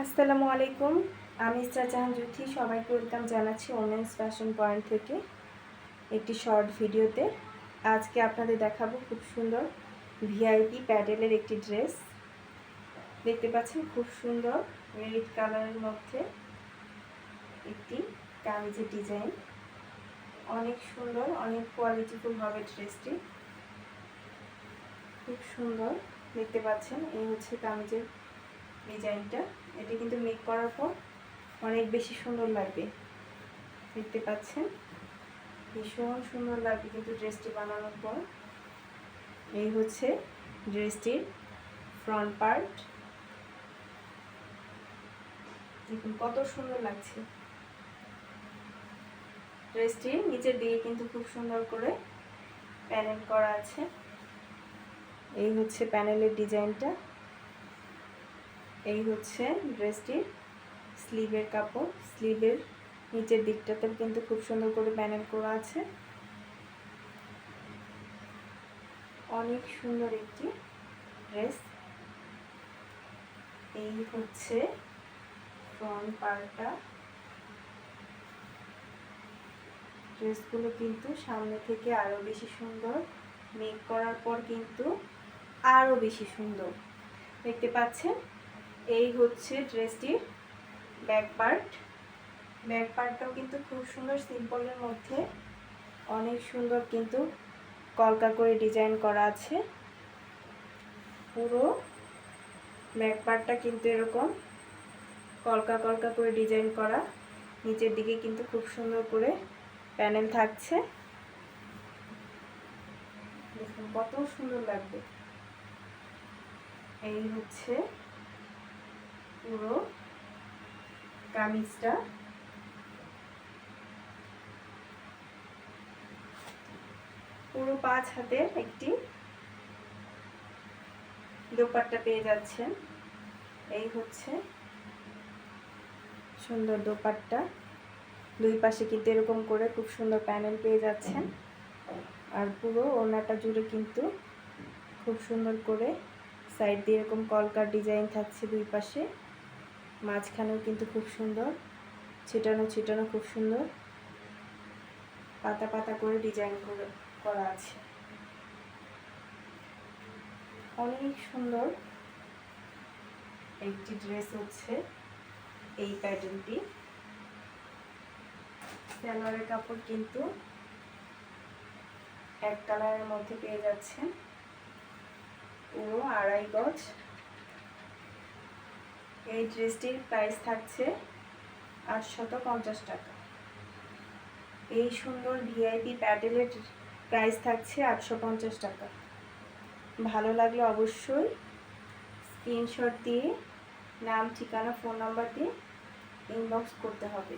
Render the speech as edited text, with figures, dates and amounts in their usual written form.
আসসালামু আলাইকুম, আমি ইসরা জাহান জ্যোতি। সবাইকে ওয়েলকাম জানাচ্ছি ওমেন্স ফ্যাশন পয়েন্ট থেকে একটি শর্ট ভিডিওতে। আজকে আপনাদের দেখাবো খুব সুন্দর ভিআইপি প্যাডেলের একটি ড্রেস। দেখতে পাচ্ছেন খুব সুন্দর রেড কালারের মধ্যে একটি কামিজের ডিজাইন। অনেক সুন্দর, অনেক কোয়ালিটিফুল হবে ড্রেসটি। খুব সুন্দর দেখতে পাচ্ছেন, এই হচ্ছে কামিজের ডিজাইনটা। এটি কিন্তু মেক করার পর অনেক বেশি সুন্দর লাগবে। দেখতে পাচ্ছেন ভীষণ সুন্দর লাগবে কিন্তু ড্রেসটি বানানোর পর। এই হচ্ছে ড্রেসটির ফ্রন্ট পার্ট, দেখুন কত সুন্দর লাগছে। ড্রেসটির নিচের দিকে কিন্তু খুব সুন্দর করে প্যানেল করা আছে। এই হচ্ছে প্যানেলের ডিজাইনটা। এই হচ্ছে ড্রেসটির স্লিভের কাপড়। স্লিভের নিচের দিকটাতে কিন্তু খুব সুন্দর করে প্যানেল করা আছে। অনেক সুন্দর একটি ড্রেস। এই হচ্ছে ফ্রন্ট পার্টটা। ড্রেসগুলো কিন্তু সামনে থেকে আরো বেশি সুন্দর, মেক করার পর কিন্তু আরো বেশি সুন্দর দেখতে পাচ্ছেন। এই হচ্ছে ড্রেসটির ব্যাক পার্ট। ব্যাক পার্টটাও কিন্তু খুব সুন্দর, সিম্পলের মধ্যে অনেক সুন্দর কিন্তু কলকা করে ডিজাইন করা আছে। পুরো ব্যাক পার্টটা কিন্তু এরকম কলকা কলকা করে ডিজাইন করা। নিচের দিকে কিন্তু খুব সুন্দর করে প্যানেল থাকছে। দেখুন কত সুন্দর লাগবে। এই হচ্ছে পুরো কামিজটা। পুরো 5 হাতের একটি দোপাট্টা পেয়ে যাচ্ছেন। এই হচ্ছে সুন্দর দোপাট্টা। দুই পাশে কিন্তু এরকম করে খুব সুন্দর প্যানেল পেয়ে যাচ্ছেন। আর পুরো ওড়নাটা জুড়ে কিন্তু খুব সুন্দর করে সাইড দিয়ে এরকম কলকার ডিজাইন থাকছে দুই পাশে। মাঝখানেও কিন্তু খুব সুন্দর ছিটানো ছিটানো খুব সুন্দর পাতা পাতা করে ডিজাইন করা আছে। অনেক সুন্দর একটি ড্রেস হচ্ছে এই প্যাটার্নটি। সালোয়ারের কাপড় কিন্তু এক কালারের মধ্যে পেয়ে যাচ্ছেন, পুরো 2.5 গজ। এই ড্রেসটির প্রাইস থাকছে 850 টাকা। এই সুন্দর ভিআইপি প্যাডেলের প্রাইস থাকছে 850 টাকা। ভালো লাগলে অবশ্যই স্ক্রিনশট দিয়ে নাম, ঠিকানা, ফোন নাম্বার দিয়ে ইনবক্স করতে হবে।